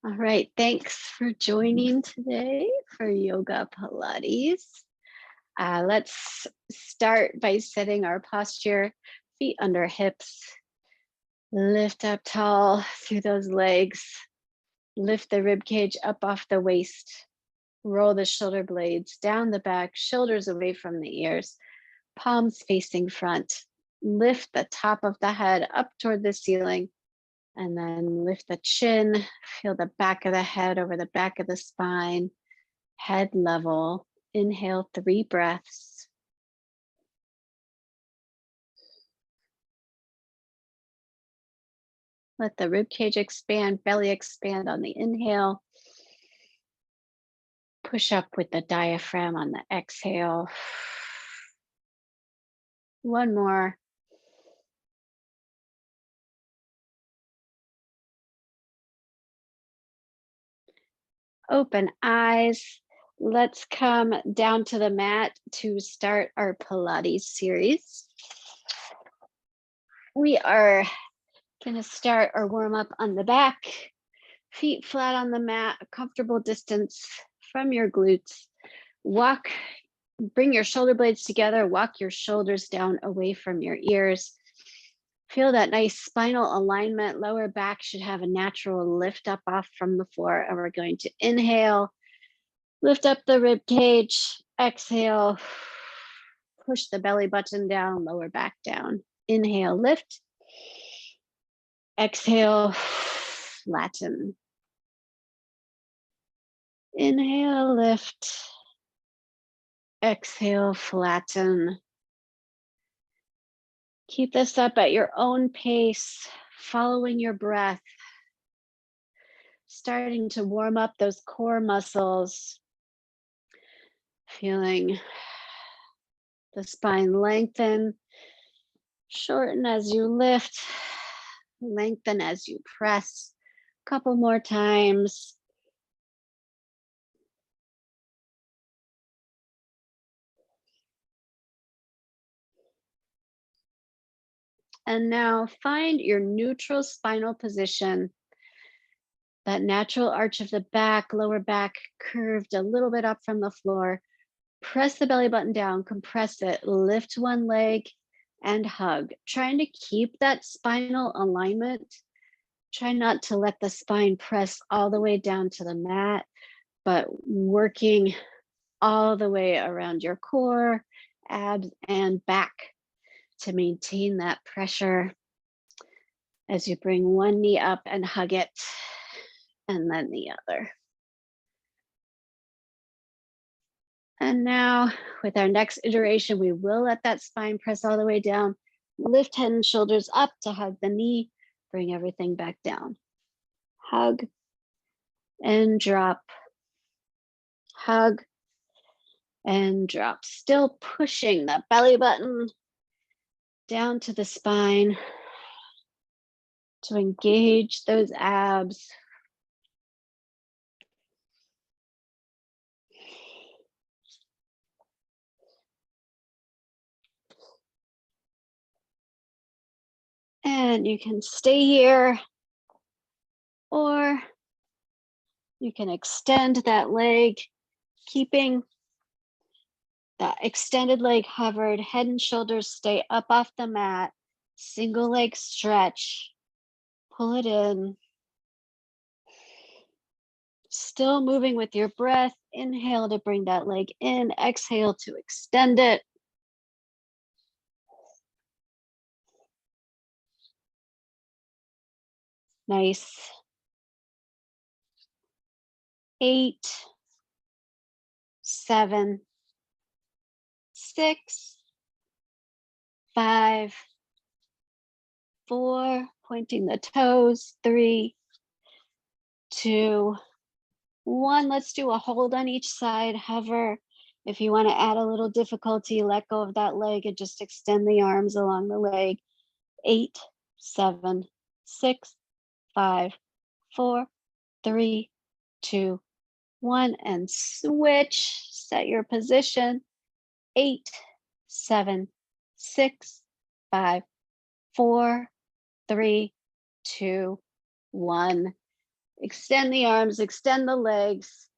All right, thanks for joining today for Yoga Pilates. Let's start by setting our posture, feet under hips. Lift up tall through those legs. Lift the rib cage up off the waist. Roll the shoulder blades down the back, shoulders away from the ears, palms facing front. Lift the top of the head up toward the ceiling. And then lift the chin, feel the back of the head over the back of the spine, head level. Inhale 3 breaths. Let the rib cage expand, belly expand on the inhale. Push up with the diaphragm on the exhale. One more. Open eyes. Let's come down to the mat to start our Pilates series. We are going to start our warm up on the back, feet flat on the mat, a comfortable distance from your glutes. Walk, bring your shoulder blades together, walk your shoulders down away from your ears. Feel that nice spinal alignment. Lower back should have a natural lift up off from the floor. And we're going to inhale, lift up the rib cage, exhale, push the belly button down, lower back down. Inhale, lift. Exhale, flatten. Inhale, lift. Exhale, flatten. Keep this up at your own pace, following your breath. Starting to warm up those core muscles. Feeling the spine lengthen, shorten as you lift, lengthen as you press. A couple more times. And now find your neutral spinal position. That natural arch of the back, lower back curved a little bit up from the floor. Press the belly button down, compress it, lift one leg and hug. Trying to keep that spinal alignment. Try not to let the spine press all the way down to the mat, but working all the way around your core, abs, and back to maintain that pressure as you bring one knee up and hug it, and then the other. And now with our next iteration, we will let that spine press all the way down. Lift head and shoulders up to hug the knee. Bring everything back down. Hug and drop. Hug and drop. Still pushing that belly button down to the spine to engage those abs. And you can stay here, or you can extend that leg, keeping that extended leg hovered, head and shoulders stay up off the mat, single leg stretch, pull it in. Still moving with your breath. Inhale to bring that leg in, exhale to extend it. Nice. 8, 7, 6, 5, 4, pointing the toes, 3, 2, 1. Let's do a hold on each side, hover. If you want to add a little difficulty, let go of that leg and just extend the arms along the leg. 8, 7, 6, 5, 4, 3, 2, 1, and switch. Set your position. 8, 7, 6, 5, 4, 3, 2, 1. Extend the arms, extend the legs.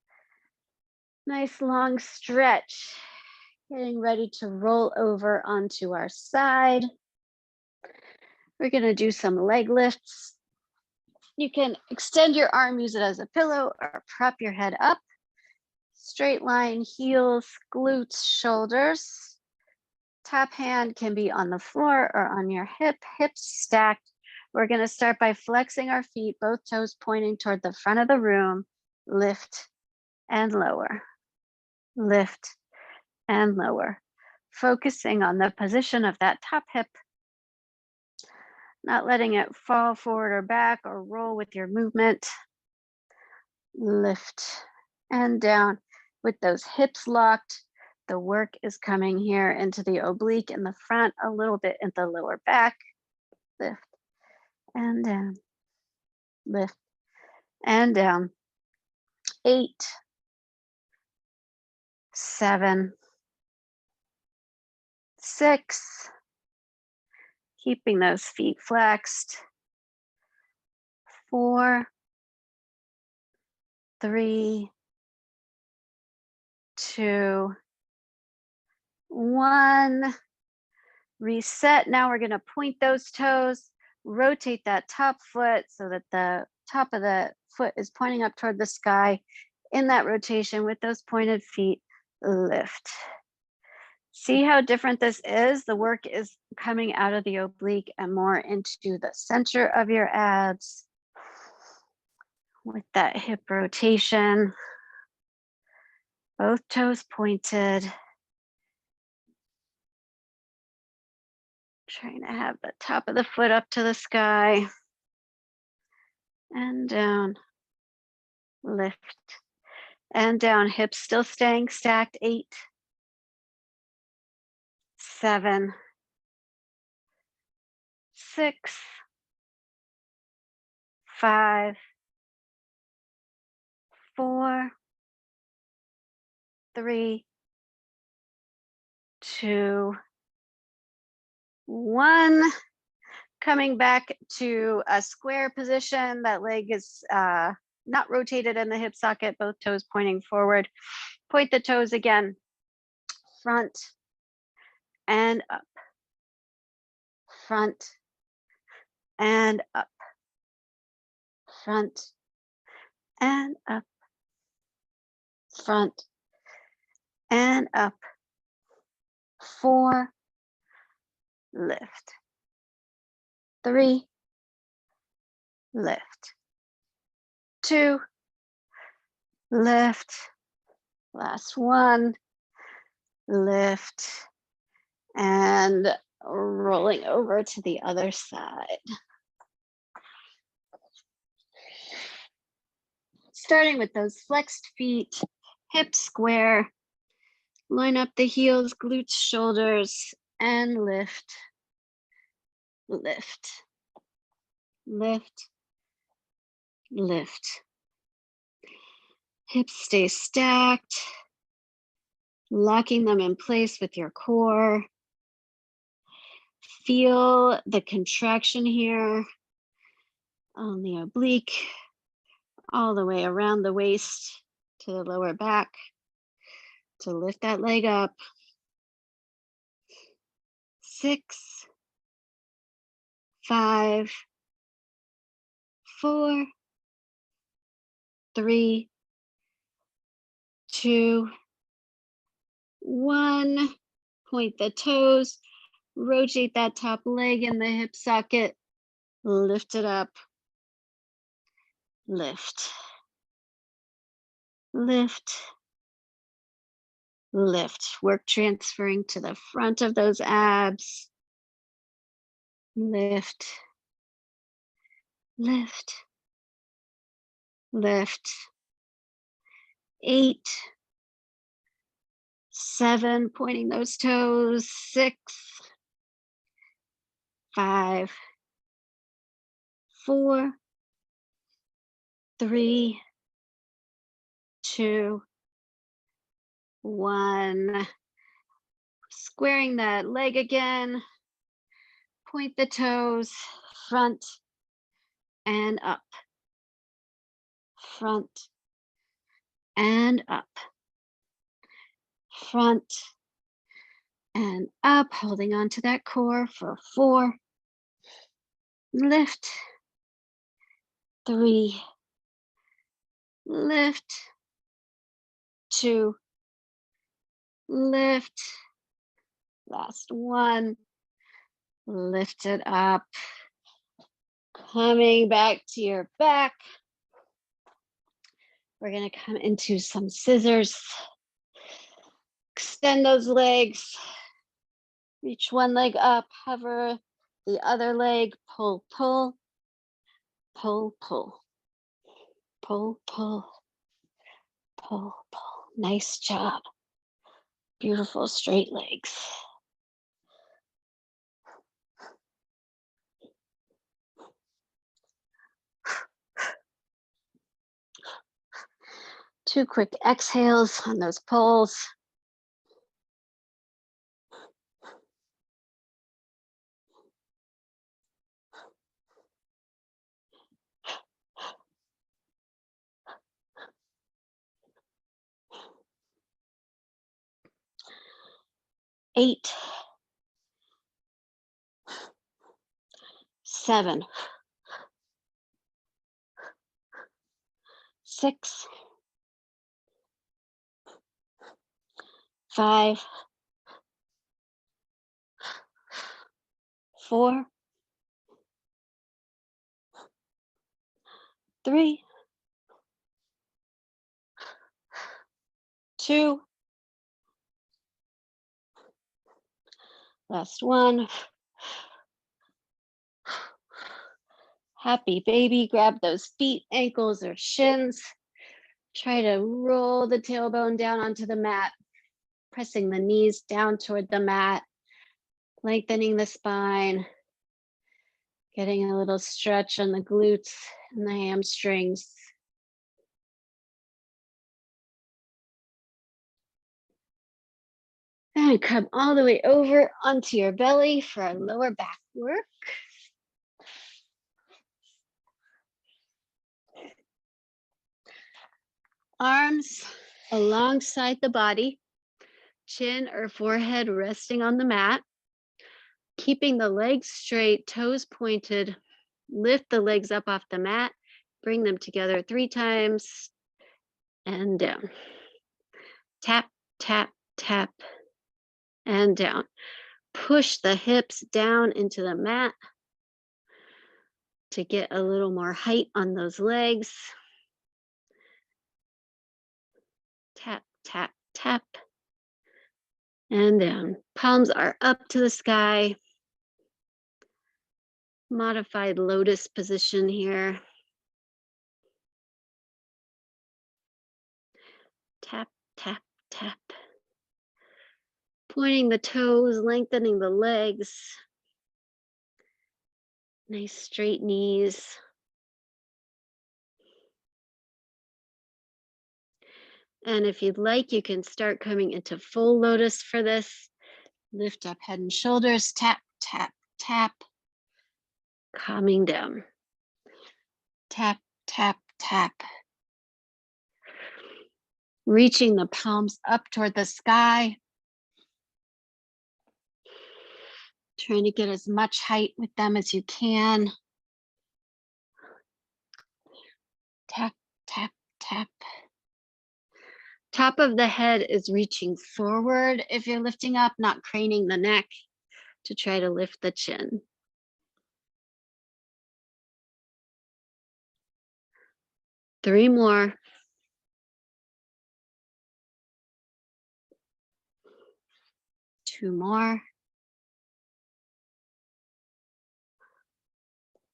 Nice long stretch. Getting ready to roll over onto our side. We're going to do some leg lifts. You can extend your arm, use it as a pillow, or prop your head up. Straight line, heels, glutes, shoulders. Top hand can be on the floor or on your hip, hips stacked. We're going to start by flexing our feet, both toes pointing toward the front of the room. Lift and lower. Lift and lower. Focusing on the position of that top hip, not letting it fall forward or back or roll with your movement. Lift and down. With those hips locked, the work is coming here into the oblique in the front, a little bit in the lower back. Lift and down. Lift and down. 8, 7, 6. Keeping those feet flexed. 4, 3, 2, 1. Reset. Now we're going to point those toes, rotate that top foot so that the top of the foot is pointing up toward the sky. In that rotation with those pointed feet, lift. See how different this is? The work is coming out of the oblique and more into the center of your abs with that hip rotation. Both toes pointed. Trying to have the top of the foot up to the sky. And down. Lift. And down. Hips still staying stacked. 8, 7, 6, 5, 4, 3, 2, 1. Coming back to a square position. That leg is not rotated in the hip socket, both toes pointing forward. Point the toes again. Front and up. Front and up. Front and up. Front and up. 4. Lift. 3. Lift. 2. Lift. Last one. Lift. And rolling over to the other side. Starting with those flexed feet, hips square. Line up the heels, glutes, shoulders, and lift. Lift. Lift. Lift. Hips stay stacked. Locking them in place with your core. Feel the contraction here on the oblique, all the way around the waist to the lower back to lift that leg up. 6, 5, 4, 3, 2, 1. Point the toes, rotate that top leg in the hip socket, lift it up, lift, lift, lift. Work transferring to the front of those abs. Lift, lift, lift. 8, 7, pointing those toes. 6, 5, 4, 3, 2, 1. Squaring that leg again. Point the toes, front and up. front, and up. Front and up, holding on to that core for 4. Lift. 3. Lift. 2. Lift. Last 1. Lift it up. Coming back to your back. We're going to come into some scissors. Extend those legs. Reach one leg up, hover the other leg, pull, pull, pull, pull, pull, pull, pull, pull. Nice job. Beautiful straight legs. Two quick exhales on those pulls. Eight, 7, 6, 5, 4, 3, 2, last 1. Happy baby, grab those feet, ankles, or shins. Try to roll the tailbone down onto the mat, pressing the knees down toward the mat, lengthening the spine, getting a little stretch on the glutes and the hamstrings. And come all the way over onto your belly for our lower back work. Arms alongside the body, chin or forehead resting on the mat, keeping the legs straight, toes pointed. Lift the legs up off the mat, bring them together 3 times, and down. Tap, tap, tap, and down. Push the hips down into the mat to get a little more height on those legs. Tap, tap, tap, and down. Palms are up to the sky. Modified lotus position here. Tap, tap, tap. Pointing the toes, lengthening the legs. Nice straight knees. And if you'd like, you can start coming into full lotus for this. Lift up head and shoulders, tap, tap, tap. Calming down. Tap, tap, tap. Reaching the palms up toward the sky. Trying to get as much height with them as you can. Tap, tap, tap. Top of the head is reaching forward if you're lifting up, not craning the neck to try to lift the chin. Three more. Two more.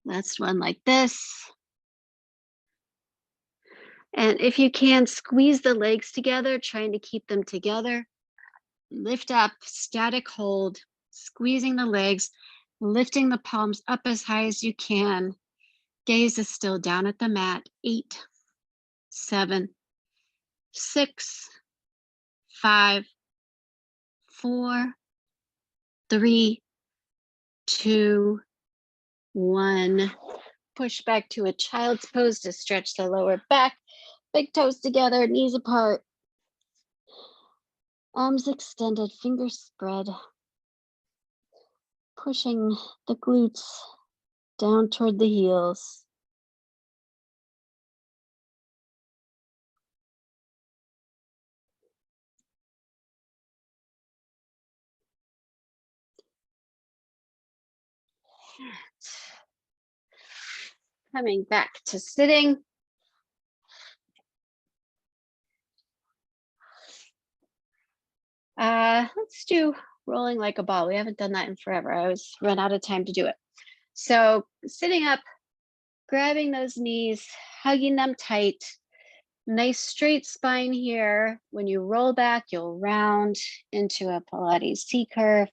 Last one like this. And if you can, squeeze the legs together, trying to keep them together. Lift up, static hold, squeezing the legs, lifting the palms up as high as you can. Gaze is still down at the mat. 8, 7, 6, 5, 4, 3, 2, 1. Push back to a child's pose to stretch the lower back. Big toes together, knees apart. Arms extended, fingers spread. Pushing the glutes down toward the heels. Coming back to sitting. Let's do rolling like a ball. We haven't done that in forever. I was run out of time to do it. So sitting up, grabbing those knees, hugging them tight. Nice straight spine here. When you roll back, you'll round into a Pilates C curve,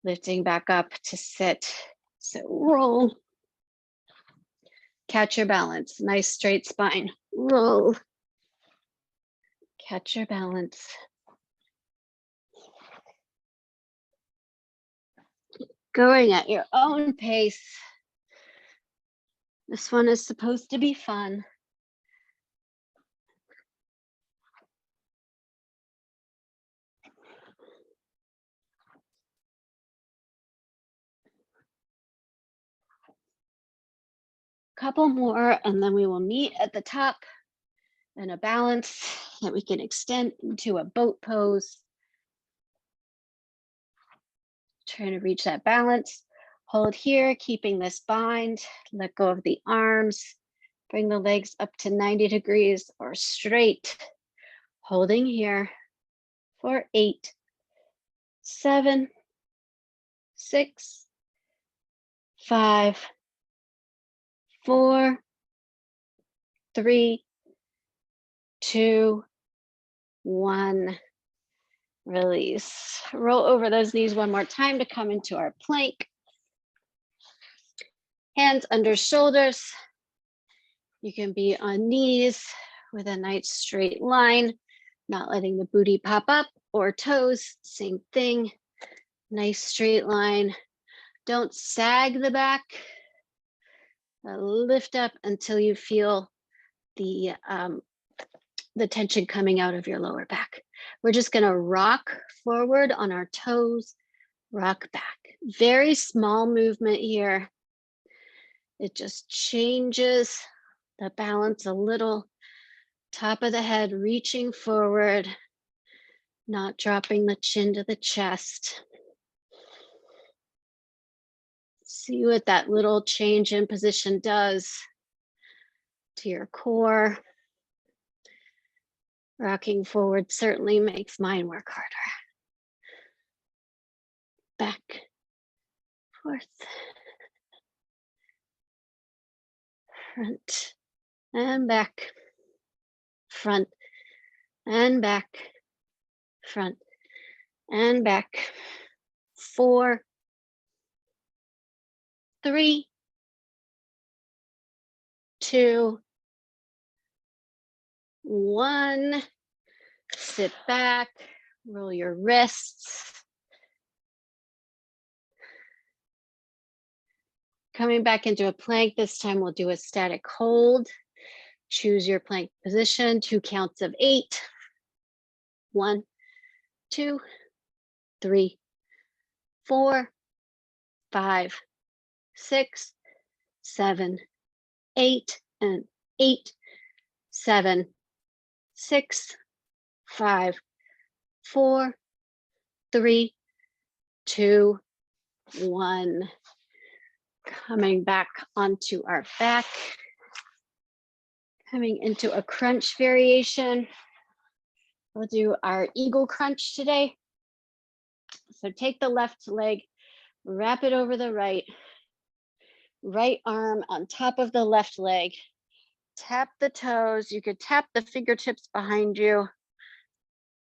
lifting back up to sit. So roll. Catch your balance. Nice straight spine. Roll. Catch your balance. Going at your own pace. This one is supposed to be fun. Couple more, and then we will meet at the top in a balance that we can extend into a boat pose. Trying to reach that balance. Hold here, keeping this bind. Let go of the arms. Bring the legs up to 90 degrees or straight. Holding here for 8, 7, 6, 5, 4, 3, 2, 1. Release. Roll over those knees one more time to come into our plank. Hands under shoulders. You can be on knees with a nice straight line, not letting the booty pop up, or toes, same thing. Nice straight line. Don't sag the back. Lift up until you feel the tension coming out of your lower back. We're just gonna rock forward on our toes, rock back. Very small movement here. It just changes the balance a little. Top of the head reaching forward, not dropping the chin to the chest. See what that little change in position does to your core. Rocking forward certainly makes mine work harder. Back, forth, front, and back, front, and back, front, and back. 4, 3, 2, 1. Sit back, roll your wrists. Coming back into a plank, this time we'll do a static hold. Choose your plank position, 2 counts of 8. 1, 2, 3, 4, 5, 6, 7, 8, and 8, 7, 6, 5, 4, 3, 2, 1. Coming back onto our back. Coming into a crunch variation. We'll do our eagle crunch today. So take the left leg, wrap it over the right arm on top of the left leg. Tap the toes. You could tap the fingertips behind you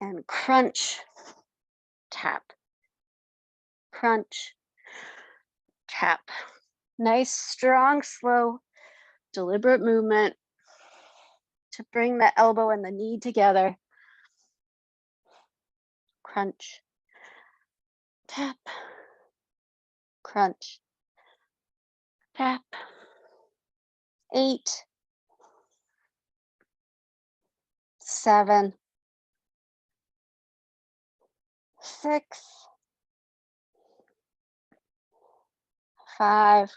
and crunch, tap, crunch, tap. Nice, strong, slow, deliberate movement to bring the elbow and the knee together. Crunch, tap, crunch, tap, 8, 7, 6, 5,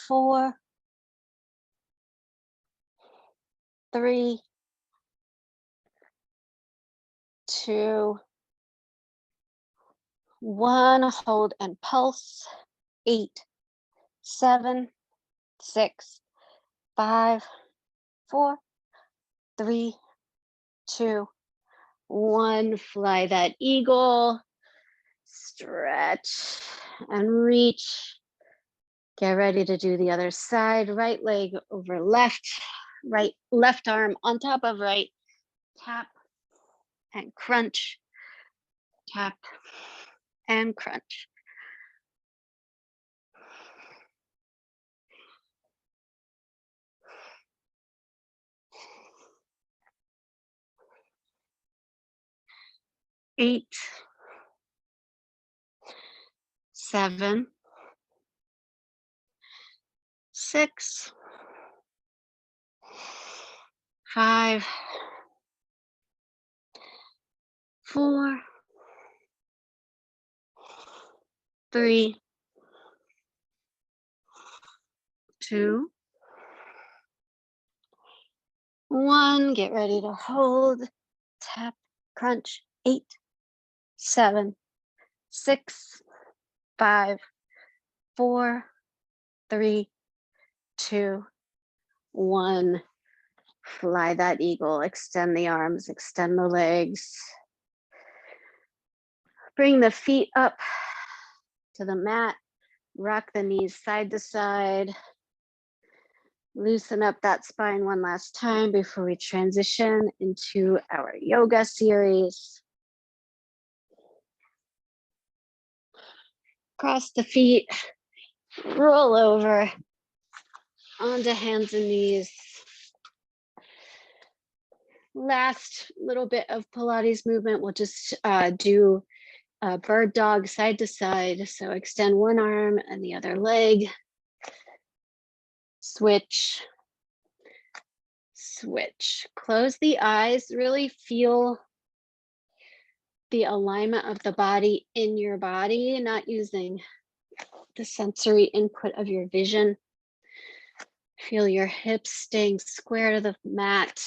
4, 3, 2, 1. Hold and pulse. 8, 7, 6, 5, 4, 3, 2, 1. Fly that eagle. Stretch and reach. Get ready to do the other side. Right leg over left, left arm on top of right. Tap and crunch. Tap and crunch. Eight, 7, 6, 5, 4, 3, 2, 1. Get ready to hold. Tap, crunch. 8, 7, 6, 5, 4, 3, 2, 1. Fly that eagle. Extend the arms, extend the legs. Bring the feet up to the mat. Rock the knees side to side. Loosen up that spine one last time before we transition into our yoga series. Cross the feet, roll over onto hands and knees. Last little bit of Pilates movement, we'll just do a bird dog side to side. So extend one arm and the other leg. Switch, switch. Close the eyes, really feel the alignment of the body in your body, not using the sensory input of your vision. Feel your hips staying square to the mat,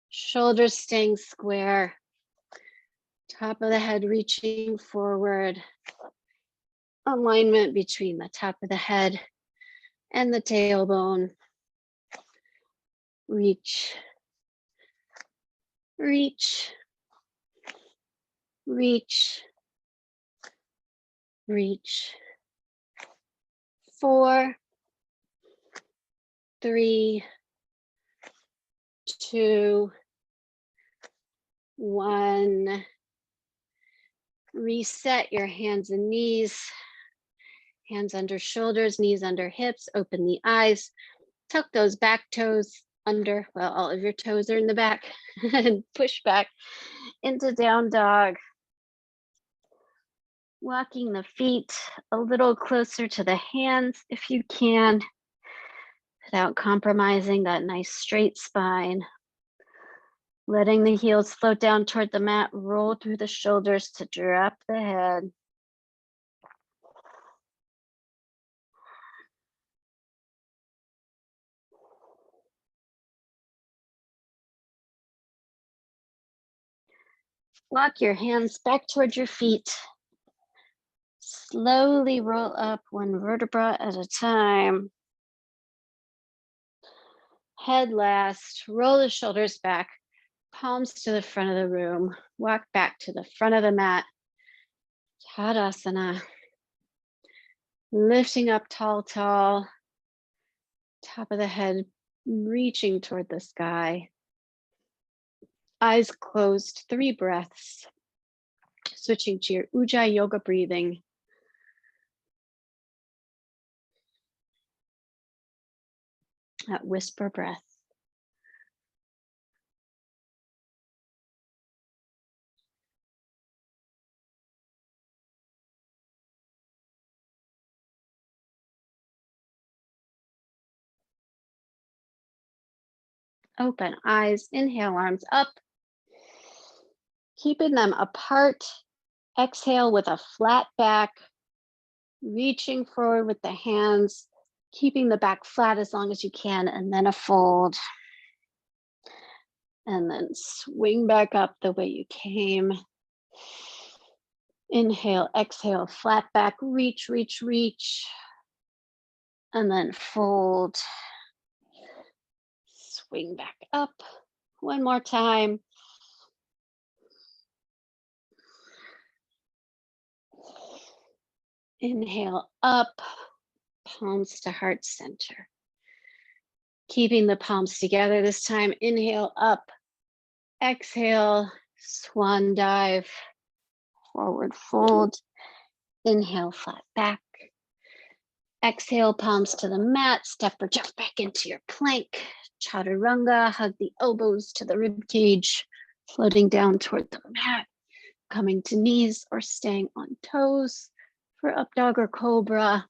shoulders staying square, top of the head reaching forward, alignment between the top of the head and the tailbone. Reach, reach, reach, reach. 4, 3, 2, 1. Reset your hands and knees. Hands under shoulders, knees under hips. Open the eyes. Tuck those back toes under. Well, all of your toes are in the back. And push back into down dog. Walking the feet a little closer to the hands if you can, without compromising that nice straight spine. Letting the heels float down toward the mat, roll through the shoulders to drop the head. Walk your hands back towards your feet. Slowly roll up one vertebra at a time. Head last, roll the shoulders back, palms to the front of the room. Walk back to the front of the mat. Tadasana. Lifting up tall, tall. Top of the head reaching toward the sky. Eyes closed, 3 breaths. Switching to your Ujjayi yoga breathing. That whisper breath. Open eyes, inhale, arms up, keeping them apart. Exhale with a flat back, reaching forward with the hands, keeping the back flat as long as you can, and then a fold. And then swing back up the way you came. Inhale, exhale, flat back, reach, reach, reach. And then fold. Swing back up. One more time. Inhale up, palms to heart center. Keeping the palms together this time. Inhale up, exhale, swan dive, forward fold. Inhale, flat back. Exhale, palms to the mat. Step or jump back into your plank. Chaturanga, hug the elbows to the rib cage, floating down toward the mat, coming to knees or staying on toes for up dog or cobra,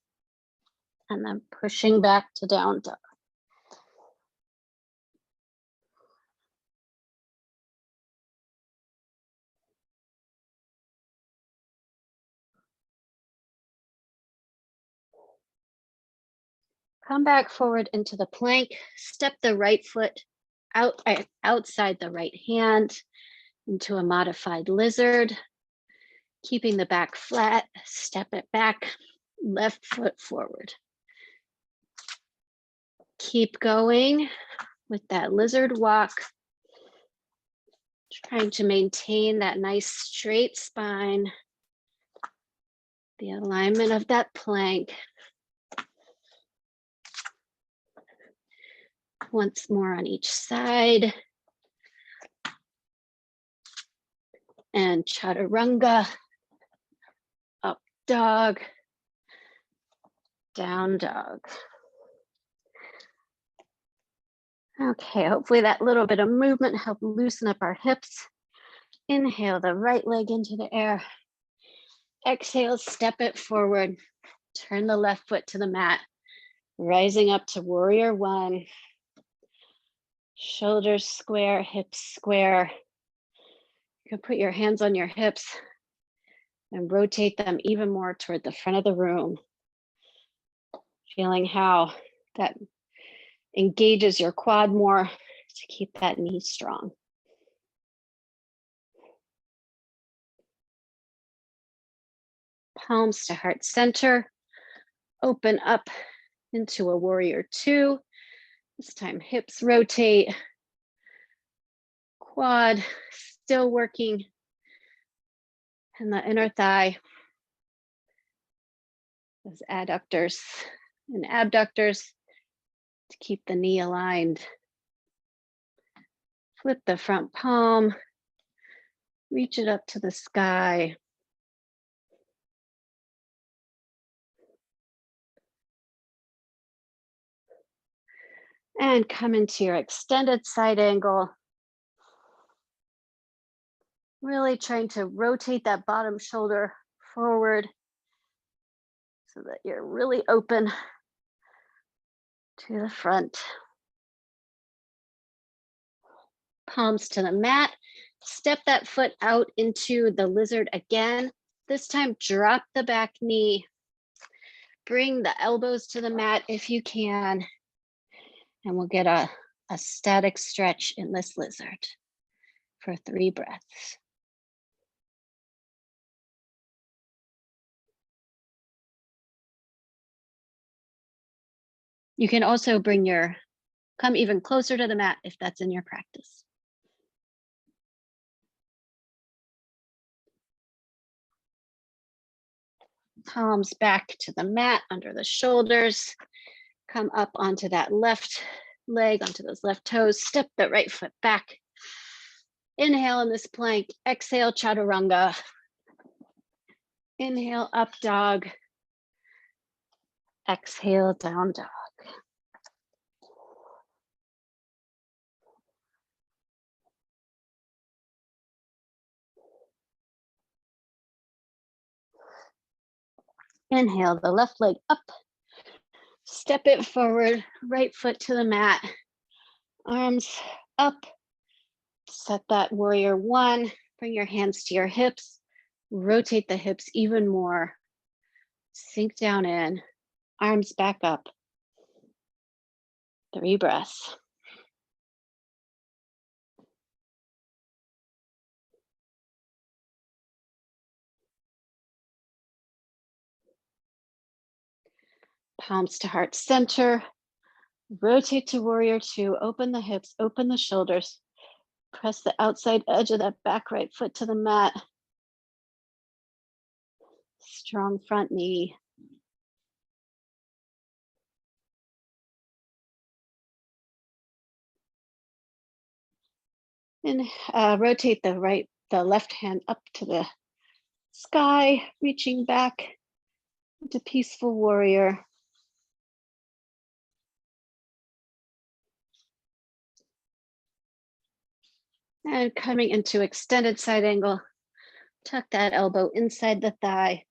and then pushing back to down dog. Come back forward into the plank. Step the right foot outside the right hand into a modified lizard. Keeping the back flat, step it back, left foot forward. Keep going with that lizard walk. Trying to maintain that nice straight spine, the alignment of that plank. Once more on each side. And chaturanga, up dog, down dog. Okay, hopefully that little bit of movement helped loosen up our hips. Inhale the right leg into the air. Exhale, step it forward. Turn the left foot to the mat. Rising up to warrior one. Shoulders square, hips square. You can put your hands on your hips and rotate them even more toward the front of the room. Feeling how that engages your quad more to keep that knee strong. Palms to heart center. Open up into a warrior two. This time hips rotate. Quad still working. And the inner thigh. Those adductors and abductors to keep the knee aligned. Flip the front palm. Reach it up to the sky. And come into your extended side angle. Really trying to rotate that bottom shoulder forward so that you're really open to the front. Palms to the mat. Step that foot out into the lizard again. This time, drop the back knee. Bring the elbows to the mat if you can. And we'll get a static stretch in this lizard for 3 breaths. You can also come even closer to the mat if that's in your practice. Palms back to the mat under the shoulders. Come up onto that left leg, onto those left toes. Step the right foot back. Inhale in this plank. Exhale, chaturanga. Inhale, up dog. Exhale, down dog. Inhale the left leg up. Step it forward, right foot to the mat. Arms up. Set that warrior one. Bring your hands to your hips. Rotate the hips even more. Sink down in. Arms back up. 3 breaths. Palms to heart center. Rotate to warrior two. Open the hips, open the shoulders. Press the outside edge of that back right foot to the mat. Strong front knee. And rotate the left hand up to the sky, reaching back into peaceful warrior. And coming into extended side angle, tuck that elbow inside the thigh,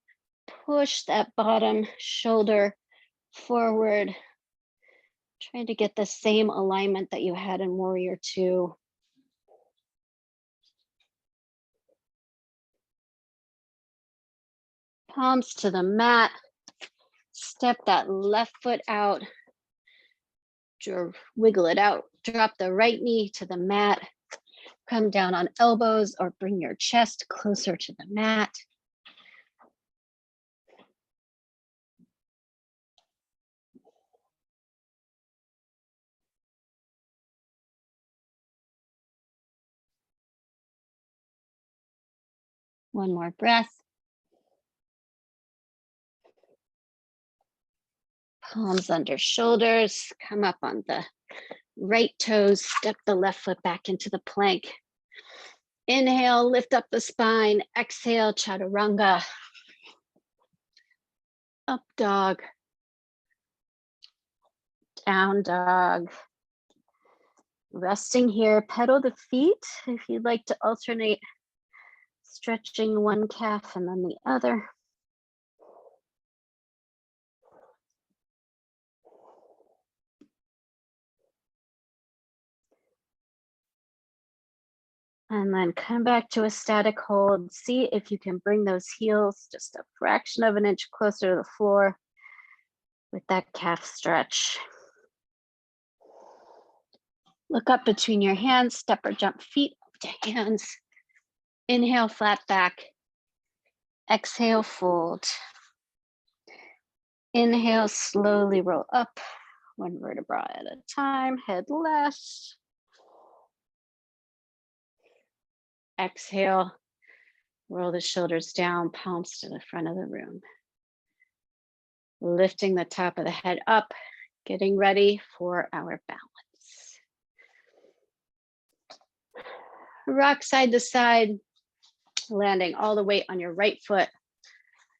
push that bottom shoulder forward, trying to get the same alignment that you had in warrior two. Palms to the mat, step that left foot out, wiggle it out, drop the right knee to the mat, come down on elbows or bring your chest closer to the mat. One more breath. Palms under shoulders, come up on the right toes, step the left foot back into the plank. Inhale, lift up the spine. Exhale, chaturanga. Up dog. Down dog. Resting here, pedal the feet if you'd like to alternate stretching one calf and then the other. And then come back to a static hold. See if you can bring those heels just a fraction of an inch closer to the floor with that calf stretch. Look up between your hands, step or jump feet up to hands. Inhale, flat back. Exhale, fold. Inhale, slowly roll up, one vertebra at a time, head left. Exhale, roll the shoulders down, palms to the front of the room. Lifting the top of the head up, getting ready for our balance. Rock side to side, landing all the weight on your right foot.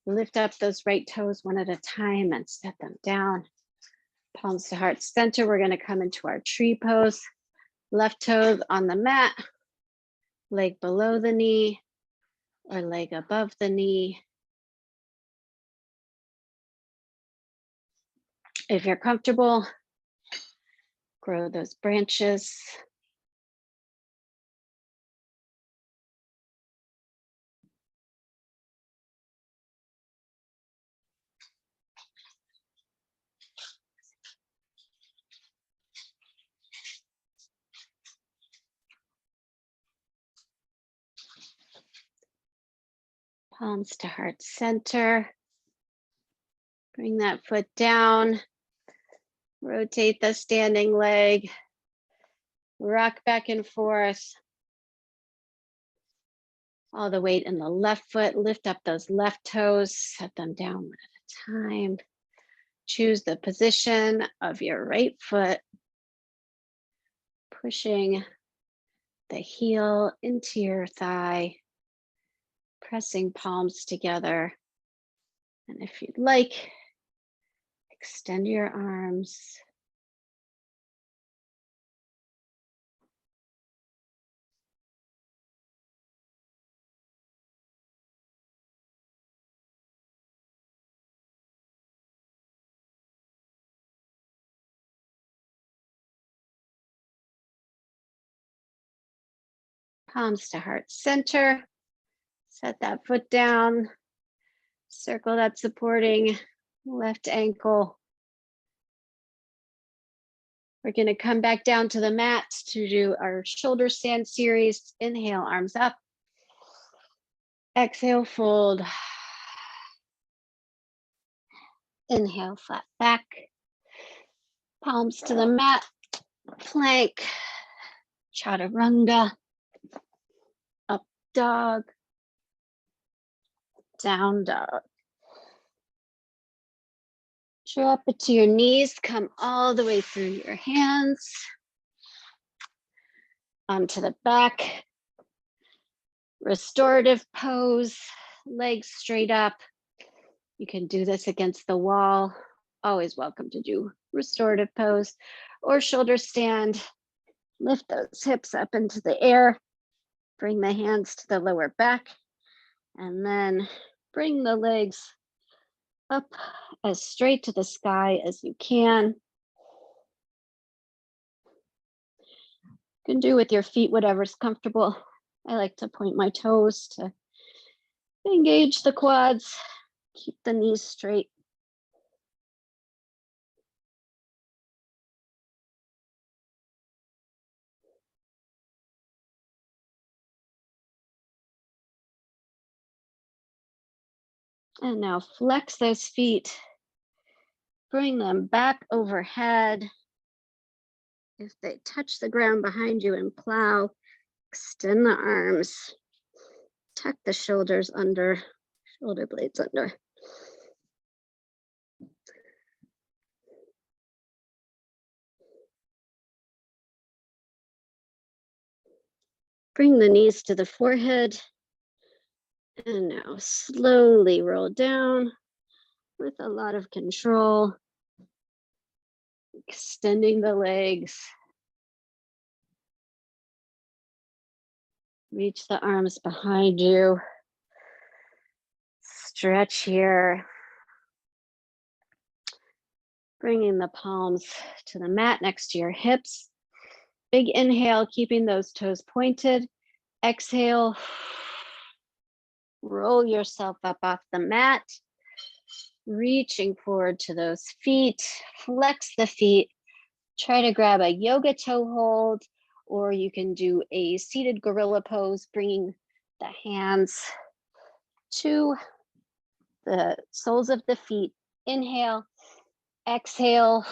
Lift up those right toes one at a time and set them down. Palms to heart center. We're going to come into our tree pose. Left toes on the mat, leg below the knee or leg above the knee. If you're comfortable, grow those branches. Palms to heart center. Bring that foot down. Rotate the standing leg. Rock back and forth. All the weight in the left foot. Lift up those left toes. Set them down one at a time. Choose the position of your right foot. Pushing the heel into your thigh. Pressing palms together. And if you'd like, extend your arms. Palms to heart center. Set that foot down. Circle that supporting left ankle. We're going to come back down to the mat to do our shoulder stand series. Inhale, arms up. Exhale, fold. Inhale, flat back. Palms to the mat. Plank. Chaturanga. Up dog. Down dog. Drop it to your knees. Come all the way through your hands. Onto the back. Restorative pose. Legs straight up. You can do this against the wall. Always welcome to do restorative pose or shoulder stand. Lift those hips up into the air. Bring the hands to the lower back. And then bring the legs up as straight to the sky as you can. You can do with your feet whatever's comfortable. I like to point my toes to engage the quads. Keep the knees straight. And now flex those feet. Bring them back overhead. If they touch the ground behind you and plow, extend the arms. Tuck the shoulders under, shoulder blades under. Bring the knees to the forehead. And now slowly roll down with a lot of control. Extending the legs. Reach the arms behind you. Stretch here. Bringing the palms to the mat next to your hips. Big inhale, keeping those toes pointed. Exhale. Roll yourself up off the mat. Reaching forward to those feet. Flex the feet. Try to grab a yoga toe hold, or you can do a seated gorilla pose, bringing the hands to the soles of the feet. Inhale, exhale,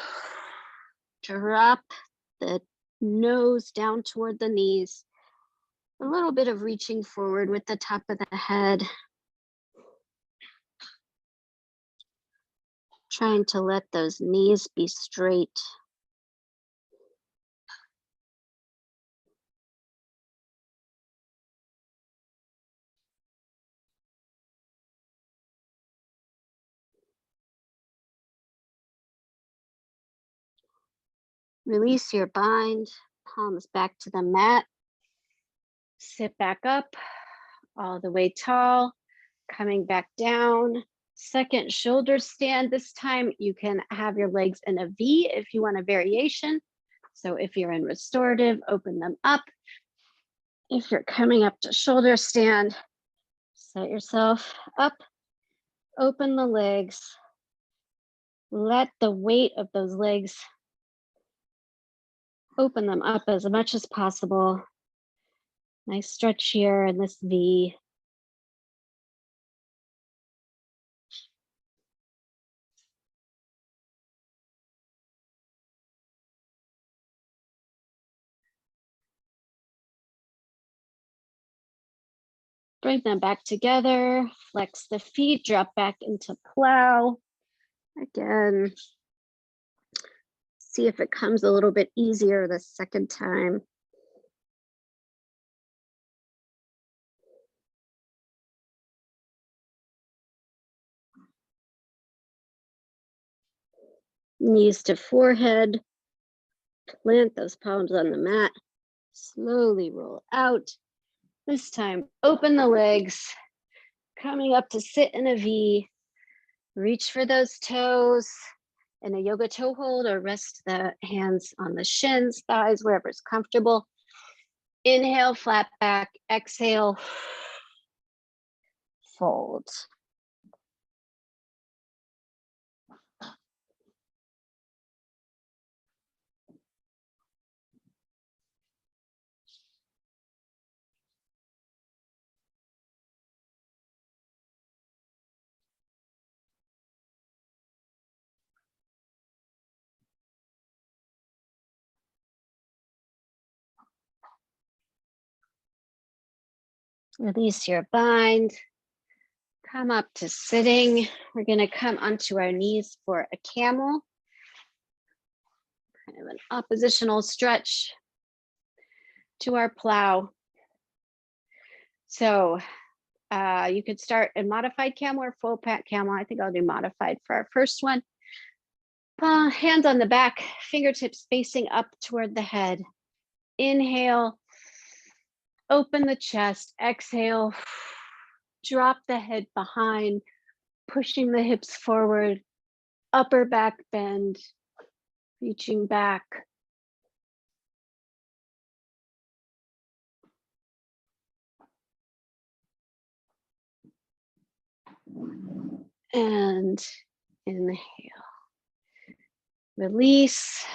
drop the nose down toward the knees. A little bit of reaching forward with the top of the head. Trying to let those knees be straight. Release your bind, palms back to the mat. Sit back up, all the way tall, coming back down. Second shoulder stand. This time you can have your legs in a V if you want a variation. So if you're in restorative, open them up. If you're coming up to shoulder stand, set yourself up, open the legs. Let the weight of those legs open them up as much as possible. Nice stretch here in this V. Bring them back together, flex the feet, drop back into plow. Again, see if it comes a little bit easier the second time. Knees to forehead, plant those palms on the mat, slowly roll out. This time, open the legs, coming up to sit in a V. Reach for those toes in a yoga toe hold, or rest the hands on the shins, thighs, wherever's comfortable. Inhale, flat back. Exhale, fold. Release your bind. Come up to sitting. We're going to come onto our knees for a camel. Kind of an oppositional stretch to our plow. So you could start in modified camel or full camel. I think I'll do modified for our first one. Hands on the back, fingertips facing up toward the head. Inhale, open the chest. Exhale, drop the head behind, pushing the hips forward, upper back bend, reaching back. And inhale. Release,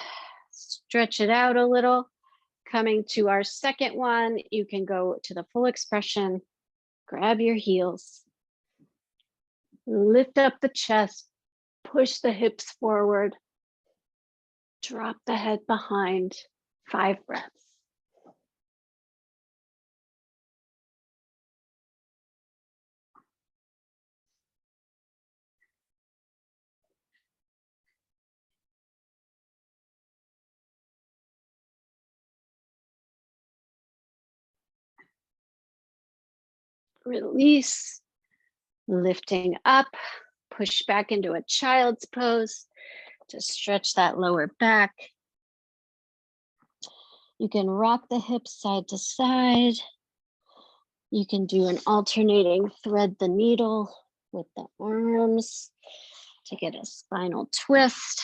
stretch it out a little. Coming to our second one, you can go to the full expression, grab your heels, lift up the chest, push the hips forward, drop the head behind, 5 breaths. Release, lifting up, push back into a child's pose to stretch that lower back. You can rock the hips side to side. You can do an alternating thread the needle with the arms to get a spinal twist.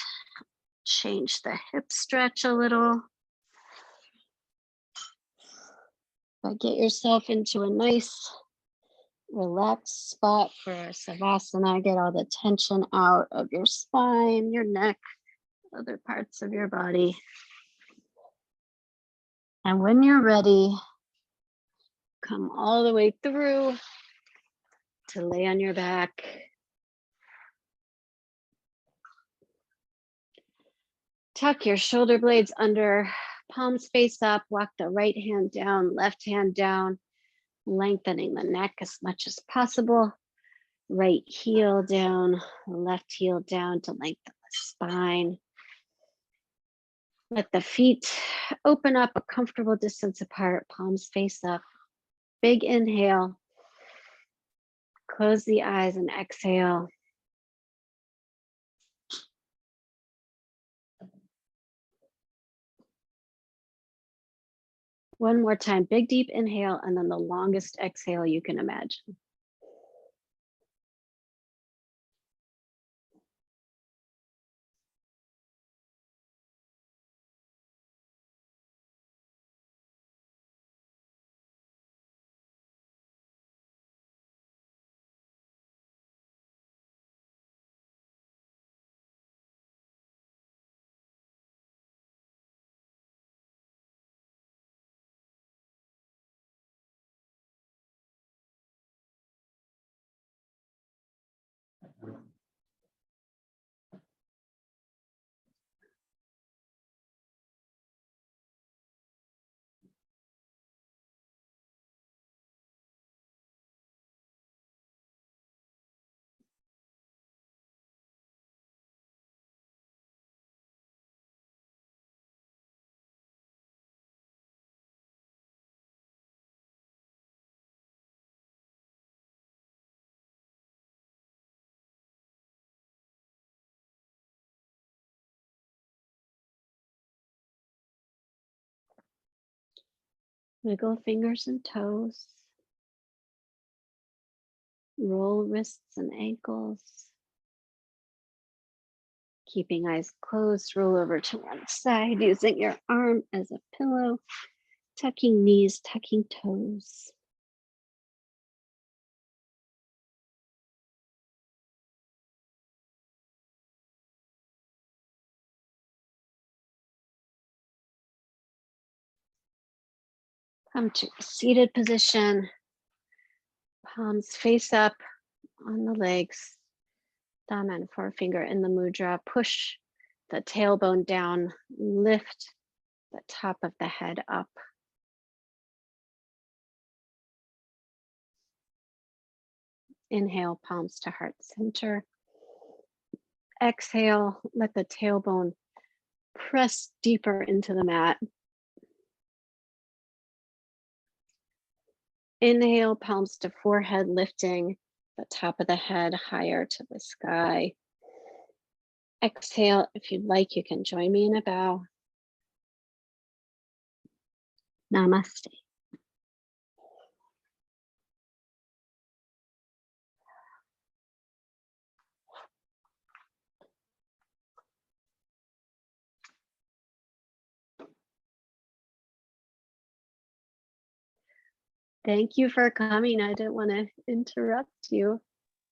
Change the hip stretch a little. But get yourself into a nice relaxed spot for Savasana. Get all the tension out of your spine, your neck, other parts of your body. And when you're ready, come all the way through to lay on your back. Tuck your shoulder blades under, palms face up, walk the right hand down, left hand down, lengthening the neck as much as possible. Right heel down, left heel down to lengthen the spine. Let the feet open up a comfortable distance apart, palms face up. Big inhale. Close the eyes and exhale. One more time, big deep inhale, and then the longest exhale you can imagine. Wiggle fingers and toes. Roll wrists and ankles. Keeping eyes closed, roll over to one side using your arm as a pillow. Tucking knees, tucking toes. Come to a seated position. Palms face up on the legs. Thumb and forefinger in the mudra. Push the tailbone down. Lift the top of the head up. Inhale, palms to heart center. Exhale, let the tailbone press deeper into the mat. Inhale, palms to forehead, lifting the top of the head higher to the sky. Exhale, if you'd like, you can join me in a bow. Namaste. Thank you for coming. I didn't want to interrupt you.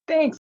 Thanks.